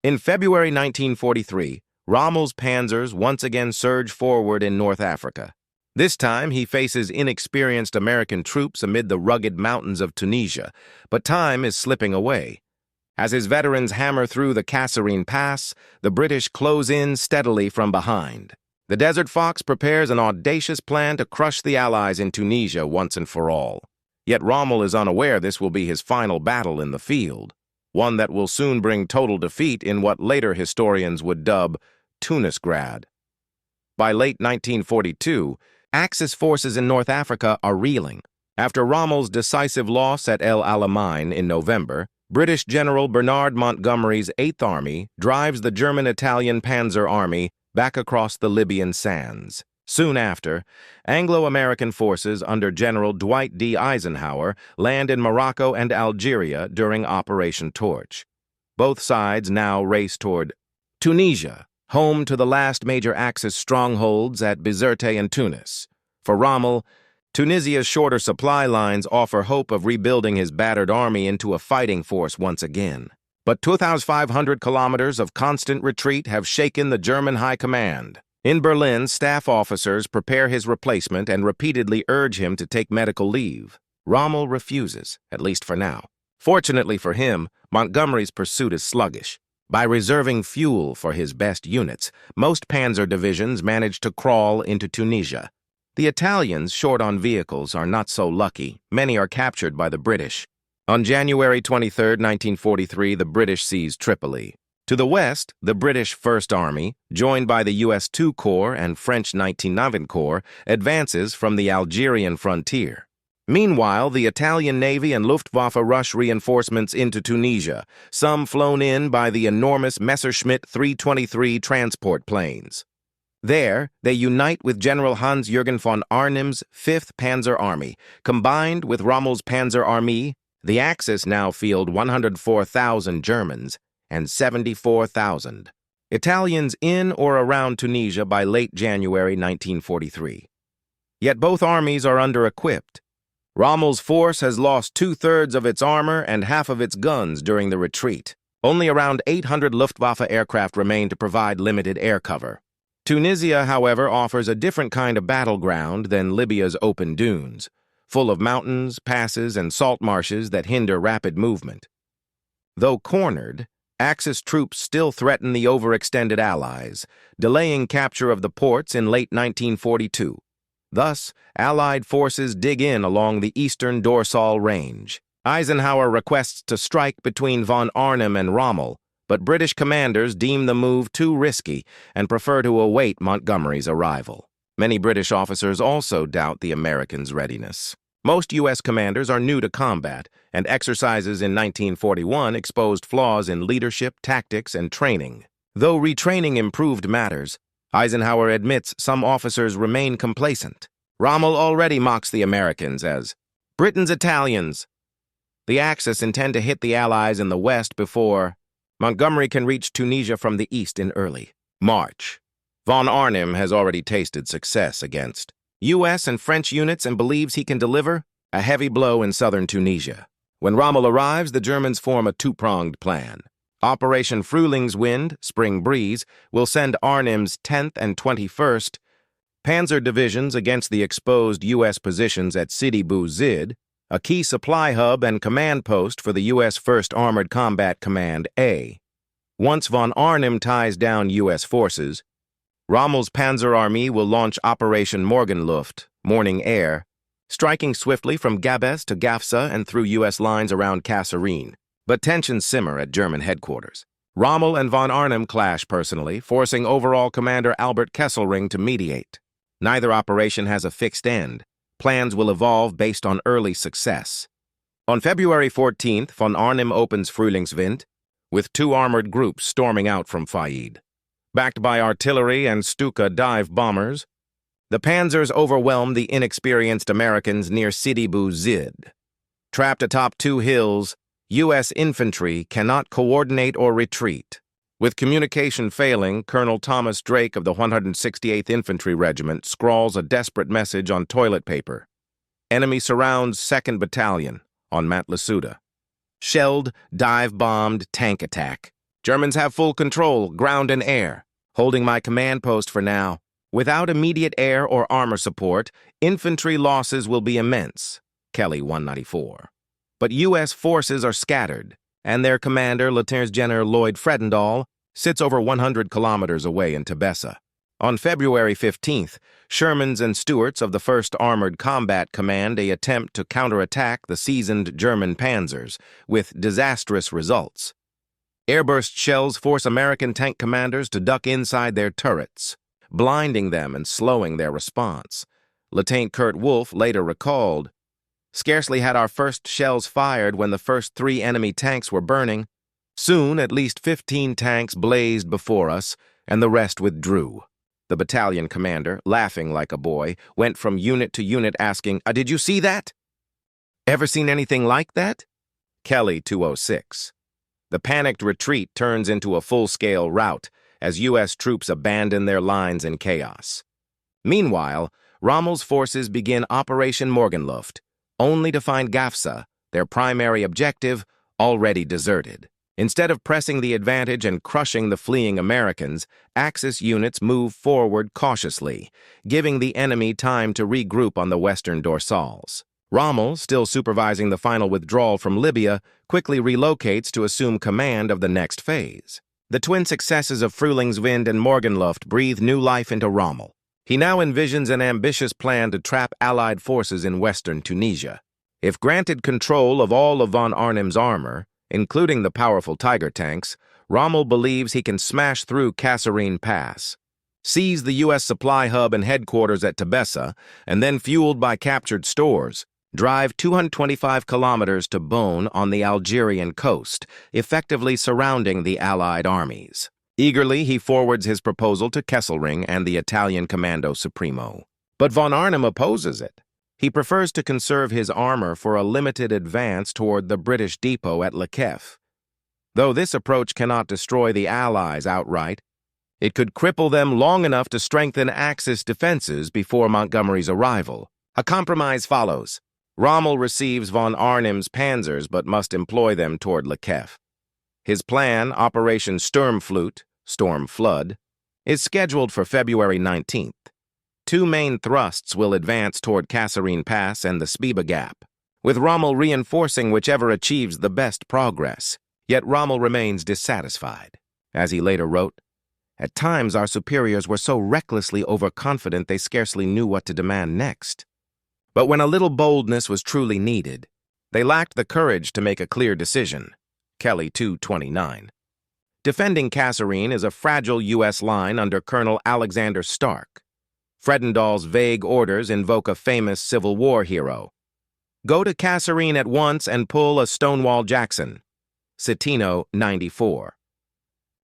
In February 1943, Rommel's panzers once again surge forward in North Africa. This time, he faces inexperienced American troops amid the rugged mountains of Tunisia, but time is slipping away. As his veterans hammer through the Kasserine Pass, the British close in steadily from behind. The Desert Fox prepares an audacious plan to crush the Allies in Tunisia once and for all. Yet Rommel is unaware this will be his final battle in the field, one that will soon bring total defeat in what later historians would dub Tunisgrad. By late 1942, Axis forces in North Africa are reeling. After Rommel's decisive loss at El Alamein in November, British General Bernard Montgomery's Eighth Army drives the German-Italian Panzer Army back across the Libyan sands. Soon after, Anglo-American forces under General Dwight D. Eisenhower land in Morocco and Algeria during Operation Torch. Both sides now race toward Tunisia, home to the last major Axis strongholds at Bizerte and Tunis. For Rommel, Tunisia's shorter supply lines offer hope of rebuilding his battered army into a fighting force once again. But 2,500 kilometers of constant retreat have shaken the German high command. In Berlin, staff officers prepare his replacement and repeatedly urge him to take medical leave. Rommel refuses, at least for now. Fortunately for him, Montgomery's pursuit is sluggish. By reserving fuel for his best units, most panzer divisions manage to crawl into Tunisia. The Italians, short on vehicles, are not so lucky. Many are captured by the British. On January 23, 1943, the British seize Tripoli. To the west, the British First Army, joined by the U.S. II Corps and French 19th Corps, advances from the Algerian frontier. Meanwhile, the Italian Navy and Luftwaffe rush reinforcements into Tunisia, some flown in by the enormous Messerschmitt 323 transport planes. There, they unite with General Hans-Jürgen von Arnim's 5th Panzer Army. Combined with Rommel's Panzer Armee, the Axis now field 104,000 Germans and 74,000 Italians in or around Tunisia by late January 1943. Yet both armies are under-equipped. Rommel's force has lost 2/3 of its armor and half of its guns during the retreat. Only around 800 Luftwaffe aircraft remain to provide limited air cover. Tunisia, however, offers a different kind of battleground than Libya's open dunes, full of mountains, passes, and salt marshes that hinder rapid movement. Though cornered, Axis troops still threaten the overextended Allies, delaying capture of the ports in late 1942. Thus, Allied forces dig in along the eastern Dorsal Range. Eisenhower requests to strike between von Arnim and Rommel, but British commanders deem the move too risky and prefer to await Montgomery's arrival. Many British officers also doubt the Americans' readiness. Most U.S. commanders are new to combat, and exercises in 1941 exposed flaws in leadership, tactics, and training. Though retraining improved matters, Eisenhower admits some officers remain complacent. Rommel already mocks the Americans as Britain's Italians. The Axis intend to hit the Allies in the west before Montgomery can reach Tunisia from the east in early March. Von Arnim has already tasted success against U.S. and French units and believes he can deliver a heavy blow in southern Tunisia. When Rommel arrives, the Germans form a two-pronged plan. Operation Frühlingswind, Spring Breeze, will send Arnim's 10th and 21st Panzer divisions against the exposed U.S. positions at Sidi Bou Zid, a key supply hub and command post for the U.S. 1st Armored Combat Command A. Once von Arnim ties down U.S. forces, Rommel's Panzer Army will launch Operation Morgenluft, Morning Air, striking swiftly from Gabes to Gafsa and through U.S. lines around Kasserine. But tensions simmer at German headquarters. Rommel and von Arnim clash personally, forcing overall Commander Albert Kesselring to mediate. Neither operation has a fixed end. Plans will evolve based on early success. On February 14th, von Arnim opens Frühlingswind, with 2 armored groups storming out from Faid. Backed by artillery and Stuka dive bombers, the panzers overwhelm the inexperienced Americans near Sidi Bou Zid. Trapped atop 2 hills, U.S. infantry cannot coordinate or retreat. With communication failing, Colonel Thomas Drake of the 168th Infantry Regiment scrawls a desperate message on toilet paper. Enemy surrounds 2nd Battalion on Matlisuda. Shelled, dive-bombed, tank attack. Germans have full control, ground and air. Holding my command post for now. Without immediate air or armor support, infantry losses will be immense. Kelly 194. But U.S. forces are scattered, and their commander, Lieutenant General Lloyd Fredendall, sits over 100 kilometers away in Tebessa. On February 15th, Sherman's and Stuart's of the 1st Armored Combat Command attempt to counterattack the seasoned German panzers, with disastrous results. Airburst shells force American tank commanders to duck inside their turrets, blinding them and slowing their response. Lieutenant Kurt Wolff later recalled, "Scarcely had our first shells fired when the first 3 enemy tanks were burning. Soon, at least 15 tanks blazed before us, and the rest withdrew." The battalion commander, laughing like a boy, went from unit to unit asking, "Did you see that? Ever seen anything like that?" Kelly 206. The panicked retreat turns into a full-scale rout as U.S. troops abandon their lines in chaos. Meanwhile, Rommel's forces begin Operation Morgenluft, only to find Gafsa, their primary objective, already deserted. Instead of pressing the advantage and crushing the fleeing Americans, Axis units move forward cautiously, giving the enemy time to regroup on the western dorsals. Rommel, still supervising the final withdrawal from Libya, quickly relocates to assume command of the next phase. The twin successes of Frühlingswind and Morgenluft breathe new life into Rommel. He now envisions an ambitious plan to trap Allied forces in western Tunisia. If granted control of all of von Arnim's armor, including the powerful Tiger tanks, Rommel believes he can smash through Kasserine Pass, seize the U.S. supply hub and headquarters at Tebessa, and then, fueled by captured stores, drive 225 kilometers to Bone on the Algerian coast, effectively surrounding the Allied armies. Eagerly, he forwards his proposal to Kesselring and the Italian Commando Supremo. But von Arnim opposes it. He prefers to conserve his armor for a limited advance toward the British depot at Le Queff. Though this approach cannot destroy the Allies outright, it could cripple them long enough to strengthen Axis defenses before Montgomery's arrival. A compromise follows. Rommel receives von Arnim's panzers but must employ them toward Le Queff. His plan, Operation Sturmflut, Storm Flood, is scheduled for February 19th. 2 main thrusts will advance toward Kasserine Pass and the Spiba Gap, with Rommel reinforcing whichever achieves the best progress. Yet Rommel remains dissatisfied. As he later wrote, "At times our superiors were so recklessly overconfident they scarcely knew what to demand next. But when a little boldness was truly needed, they lacked the courage to make a clear decision." Kelly 229. Defending Kasserine is a fragile U.S. line under Colonel Alexander Stark. Fredendall's vague orders invoke a famous Civil War hero. "Go to Kasserine at once and pull a Stonewall Jackson." Citino 94.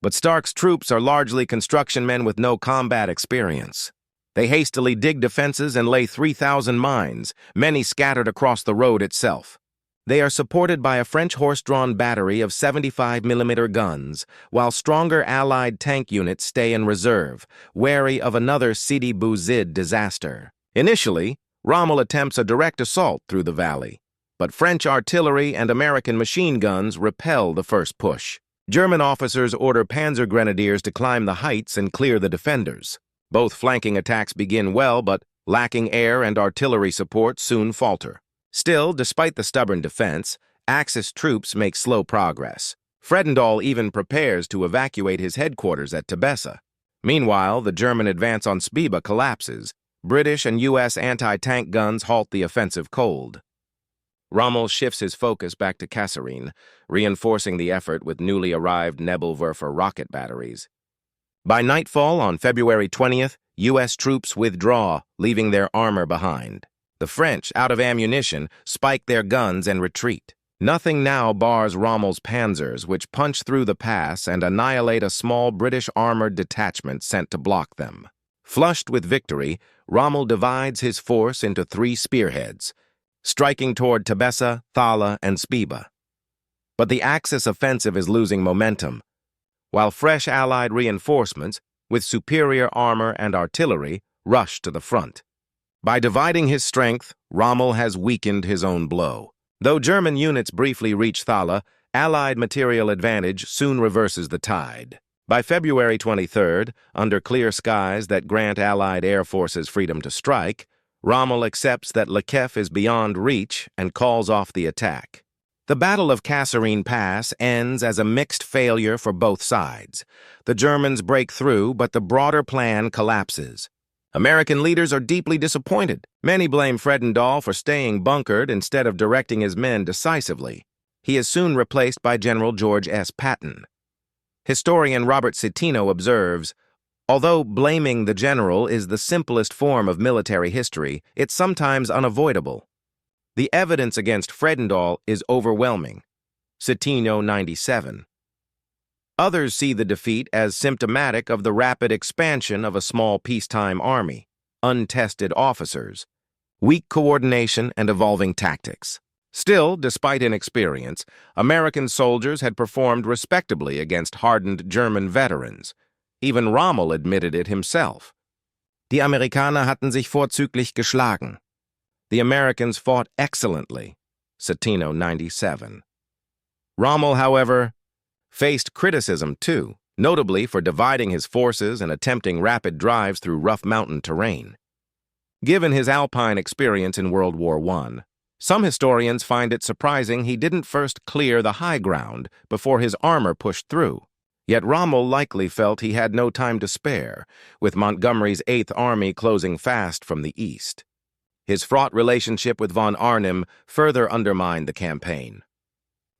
But Stark's troops are largely construction men with no combat experience. They hastily dig defenses and lay 3,000 mines, many scattered across the road itself. They are supported by a French horse-drawn battery of 75mm guns, while stronger Allied tank units stay in reserve, wary of another Sidi Bouzid disaster. Initially, Rommel attempts a direct assault through the valley, but French artillery and American machine guns repel the first push. German officers order panzer grenadiers to climb the heights and clear the defenders. Both flanking attacks begin well, but lacking air and artillery support soon falter. Still, despite the stubborn defense, Axis troops make slow progress. Fredendall even prepares to evacuate his headquarters at Tebessa. Meanwhile, the German advance on Spiba collapses. British and U.S. anti-tank guns halt the offensive cold. Rommel shifts his focus back to Kasserine, reinforcing the effort with newly arrived Nebelwerfer rocket batteries. By nightfall on February 20th, U.S. troops withdraw, leaving their armor behind. The French, out of ammunition, spike their guns and retreat. Nothing now bars Rommel's panzers, which punch through the pass and annihilate a small British armored detachment sent to block them. Flushed with victory, Rommel divides his force into 3 spearheads, striking toward Tebessa, Thala, and Spiba. But the Axis offensive is losing momentum, while fresh Allied reinforcements, with superior armor and artillery, rush to the front. By dividing his strength, Rommel has weakened his own blow. Though German units briefly reach Thala, Allied material advantage soon reverses the tide. By February 23rd, under clear skies that grant Allied air forces freedom to strike, Rommel accepts that Le Kef is beyond reach and calls off the attack. The Battle of Kasserine Pass ends as a mixed failure for both sides. The Germans break through, but the broader plan collapses. American leaders are deeply disappointed. Many blame Fredendall for staying bunkered instead of directing his men decisively. He is soon replaced by General George S. Patton. Historian Robert Citino observes, although blaming the general is the simplest form of military history, it's sometimes unavoidable. The evidence against Fredendall is overwhelming. Citino 97. Others see the defeat as symptomatic of the rapid expansion of a small peacetime army, untested officers, weak coordination, and evolving tactics. Still, despite inexperience, American soldiers had performed respectably against hardened German veterans. Even Rommel admitted it himself. Die Amerikaner hatten sich vorzüglich geschlagen. The Americans fought excellently. Citino 97. Rommel, however, faced criticism too, notably for dividing his forces and attempting rapid drives through rough mountain terrain. Given his Alpine experience in World War I, some historians find it surprising he didn't first clear the high ground before his armor pushed through. Yet Rommel likely felt he had no time to spare, with Montgomery's Eighth Army closing fast from the east. His fraught relationship with von Arnim further undermined the campaign.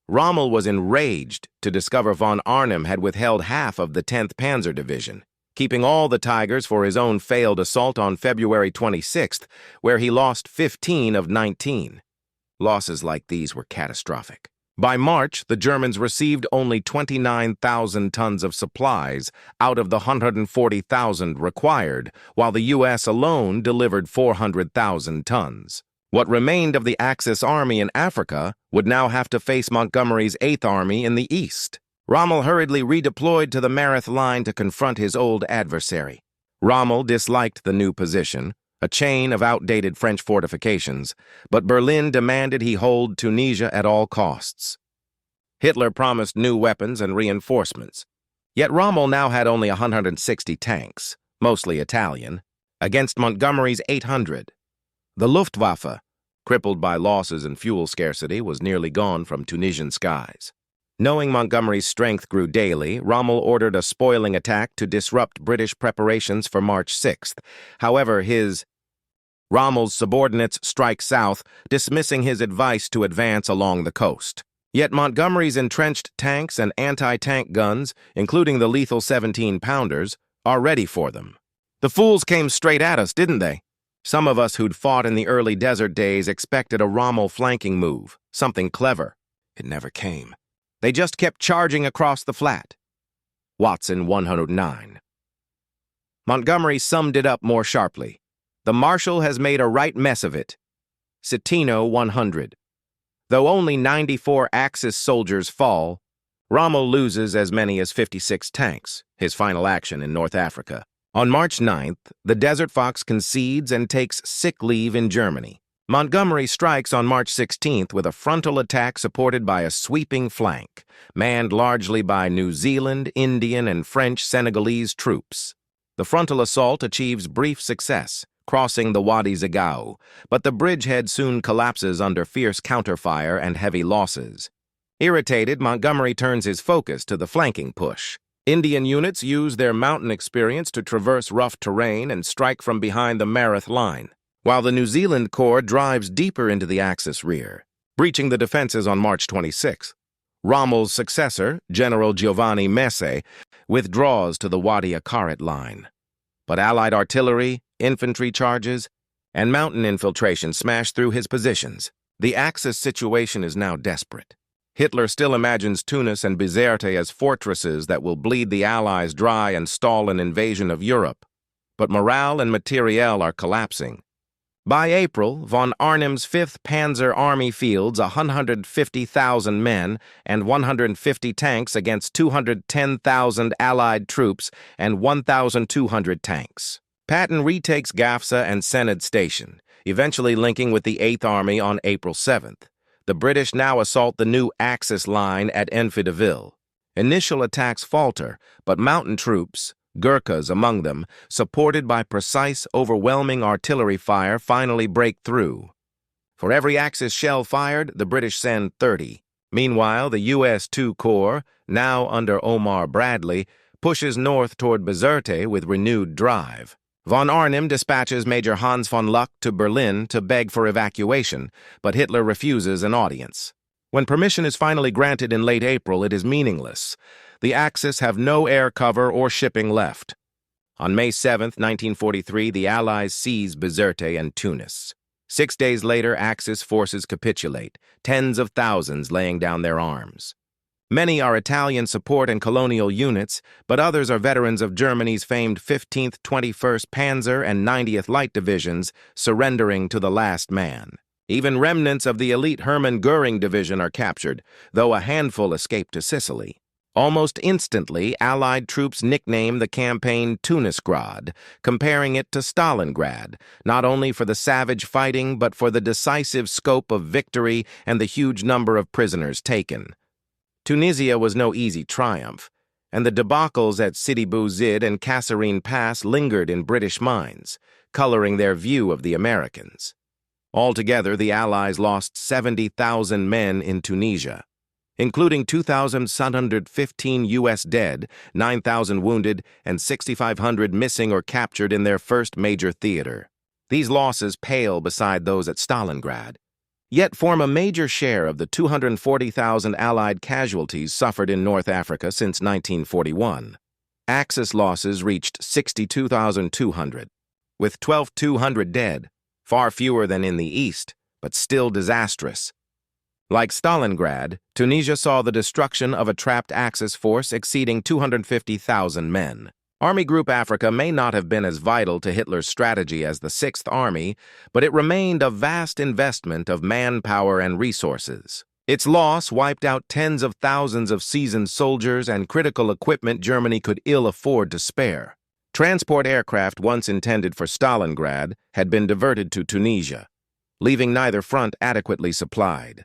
Rommel was enraged to discover von Arnim had withheld half of the 10th Panzer Division, keeping all the Tigers for his own failed assault on February 26th, where he lost 15 of 19. Losses like these were catastrophic. By March, the Germans received only 29,000 tons of supplies out of the 140,000 required, while the U.S. alone delivered 400,000 tons. What remained of the Axis army in Africa would now have to face Montgomery's Eighth Army in the east. Rommel hurriedly redeployed to the Mareth line to confront his old adversary. Rommel disliked the new position, a chain of outdated French fortifications, but Berlin demanded he hold Tunisia at all costs. Hitler promised new weapons and reinforcements. Yet Rommel now had only 160 tanks, mostly Italian, against Montgomery's 800. The Luftwaffe, crippled by losses and fuel scarcity, was nearly gone from Tunisian skies. Knowing Montgomery's strength grew daily, Rommel ordered a spoiling attack to disrupt British preparations for March 6th. However, Rommel's subordinates strike south, dismissing his advice to advance along the coast. Yet Montgomery's entrenched tanks and anti-tank guns, including the lethal 17-pounders, are ready for them. The fools came straight at us, didn't they? Some of us who'd fought in the early desert days expected a Rommel flanking move, something clever. It never came. They just kept charging across the flat. Watson 109. Montgomery summed it up more sharply. The Marshal has made a right mess of it. Citino 100. Though only 94 Axis soldiers fall, Rommel loses as many as 56 tanks, his final action in North Africa. On March 9th, the Desert Fox concedes and takes sick leave in Germany. Montgomery strikes on March 16th with a frontal attack supported by a sweeping flank, manned largely by New Zealand, Indian, and French Senegalese troops. The frontal assault achieves brief success, crossing the Wadi Zagao, but the bridgehead soon collapses under fierce counterfire and heavy losses. Irritated, Montgomery turns his focus to the flanking push. Indian units use their mountain experience to traverse rough terrain and strike from behind the Mareth line, while the New Zealand Corps drives deeper into the Axis rear, breaching the defenses on March 26th. Rommel's successor, General Giovanni Messe, withdraws to the Wadi Akarit line. But Allied artillery, infantry charges, and mountain infiltration smash through his positions. The Axis situation is now desperate. Hitler still imagines Tunis and Bizerte as fortresses that will bleed the Allies dry and stall an invasion of Europe. But morale and materiel are collapsing. By April, von Arnim's 5th Panzer Army fields 150,000 men and 150 tanks against 210,000 Allied troops and 1,200 tanks. Patton retakes Gafsa and Sened Station, eventually linking with the 8th Army on April 7th. The British now assault the new Axis line at Enfidaville. Initial attacks falter, but mountain troops, Gurkhas among them, supported by precise, overwhelming artillery fire, finally break through. For every Axis shell fired, the British send 30. Meanwhile, the US-2 Corps, now under Omar Bradley, pushes north toward Bizerte with renewed drive. Von Arnim dispatches Major Hans von Luck to Berlin to beg for evacuation, but Hitler refuses an audience. When permission is finally granted in late April, it is meaningless. The Axis have no air cover or shipping left. On May 7, 1943, the Allies seize Bizerte and Tunis. 6 days later, Axis forces capitulate, tens of thousands laying down their arms. Many are Italian support and colonial units, but others are veterans of Germany's famed 15th, 21st Panzer and 90th Light Divisions, surrendering to the last man. Even remnants of the elite Hermann Göring Division are captured, though a handful escape to Sicily. Almost instantly, Allied troops nickname the campaign Tunisgrad, comparing it to Stalingrad, not only for the savage fighting but for the decisive scope of victory and the huge number of prisoners taken. Tunisia was no easy triumph, and the debacles at Sidi Bou Zid and Kasserine Pass lingered in British minds, coloring their view of the Americans. Altogether, the Allies lost 70,000 men in Tunisia, including 2,715 U.S. dead, 9,000 wounded, and 6,500 missing or captured in their first major theater. These losses pale beside those at Stalingrad, yet form a major share of the 240,000 Allied casualties suffered in North Africa since 1941. Axis losses reached 62,200, with 12,200 dead, far fewer than in the East, but still disastrous. Like Stalingrad, Tunisia saw the destruction of a trapped Axis force exceeding 250,000 men. Army Group Africa may not have been as vital to Hitler's strategy as the Sixth Army, but it remained a vast investment of manpower and resources. Its loss wiped out tens of thousands of seasoned soldiers and critical equipment Germany could ill afford to spare. Transport aircraft once intended for Stalingrad had been diverted to Tunisia, leaving neither front adequately supplied.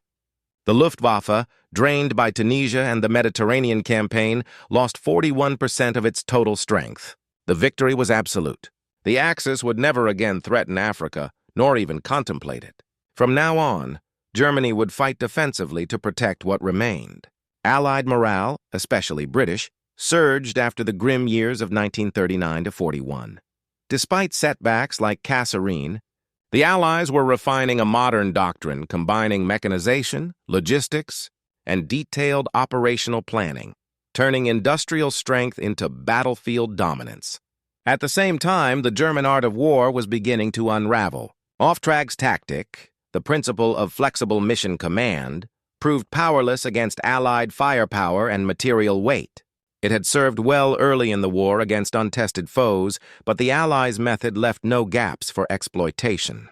The Luftwaffe, drained by Tunisia and the Mediterranean campaign, lost 41% of its total strength. The victory was absolute. The Axis would never again threaten Africa, nor even contemplate it. From now on, Germany would fight defensively to protect what remained. Allied morale, especially British, surged after the grim years of 1939 to 41. Despite setbacks like Kasserine, the Allies were refining a modern doctrine combining mechanization, logistics, and detailed operational planning, turning industrial strength into battlefield dominance. At the same time, the German art of war was beginning to unravel. Ofträg's tactic, the principle of flexible mission command, proved powerless against Allied firepower and material weight. It had served well early in the war against untested foes, but the Allies' method left no gaps for exploitation.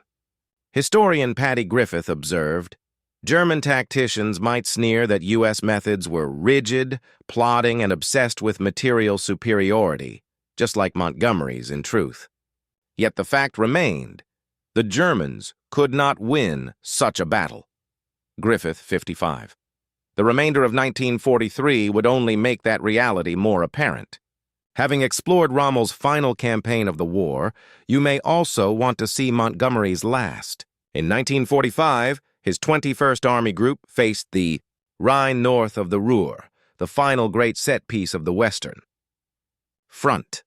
Historian Paddy Griffith observed, German tacticians might sneer that U.S. methods were rigid, plodding, and obsessed with material superiority, just like Montgomery's in truth. Yet the fact remained, the Germans could not win such a battle. Griffith, 55. The remainder of 1943 would only make that reality more apparent. Having explored Rommel's final campaign of the war, you may also want to see Montgomery's last. In 1945, his 21st Army Group faced the Rhine north of the Ruhr, the final great set piece of the Western Front.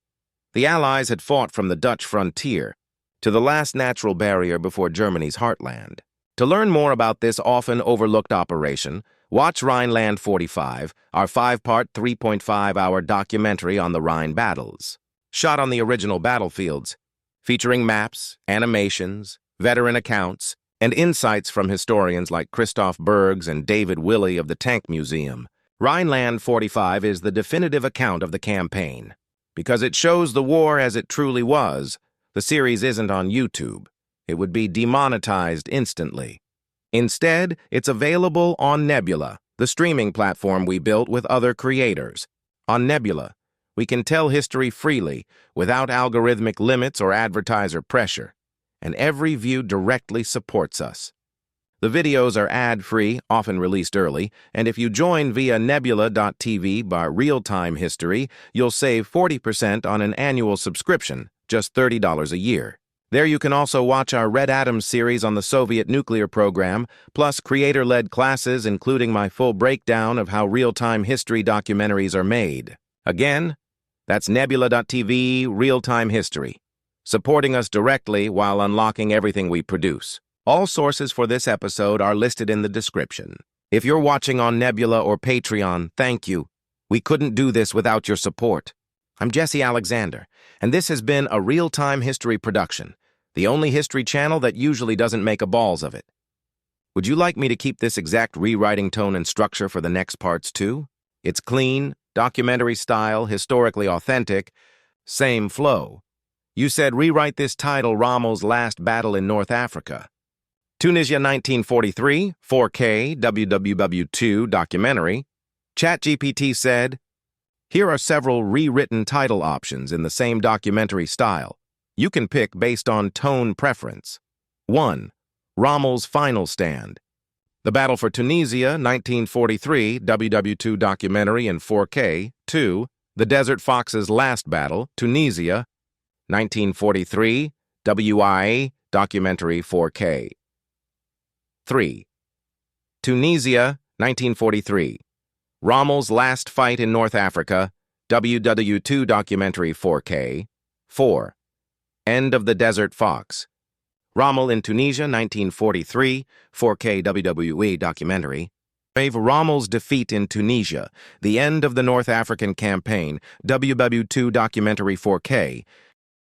The Allies had fought from the Dutch frontier to the last natural barrier before Germany's heartland. To learn more about this often overlooked operation, watch Rhineland 45, our 5-part, 3.5-hour documentary on the Rhine battles. Shot on the original battlefields, featuring maps, animations, veteran accounts, and insights from historians like Christoph Bergs and David Willey of the Tank Museum. Rhineland 45 is the definitive account of the campaign. Because it shows the war as it truly was, the series isn't on YouTube. It would be demonetized instantly. Instead, it's available on Nebula, the streaming platform we built with other creators. On Nebula, we can tell history freely, without algorithmic limits or advertiser pressure, and every view directly supports us. The videos are ad-free, often released early, and if you join via WW2 by Real-Time History, you'll save 40% on an annual subscription, just $30 a year. There you can also watch our Red Atom series on the Soviet nuclear program, plus creator-led classes including my full breakdown of how real-time history documentaries are made. Again, that's Nebula.tv Real-Time History, supporting us directly while unlocking everything we produce. All sources for this episode are listed in the description. If you're watching on Nebula or Patreon, thank you. We couldn't do this without your support. I'm Jesse Alexander, and this has been a real-time history production, the only history channel that usually doesn't make a balls of it. Would you like me to keep this exact rewriting tone and structure for the next parts too? It's clean, documentary style, historically authentic, same flow. You said rewrite this title Rommel's Last Battle in North Africa. Tunisia 1943, 4K, WW2 documentary. ChatGPT said, here are several rewritten title options in the same documentary style. You can pick based on tone preference. 1. Rommel's Final Stand. The Battle for Tunisia, 1943, WW2 documentary in 4K. 2. The Desert Fox's Last Battle, Tunisia, 1943, WIA documentary 4K. 3. Tunisia, 1943. Rommel's Last Fight in North Africa, WW2 documentary 4K. 4. End of the Desert Fox. Rommel in Tunisia, 1943, 4K WWE documentary. Rommel's Defeat in Tunisia, The End of the North African Campaign, WW2 documentary 4K,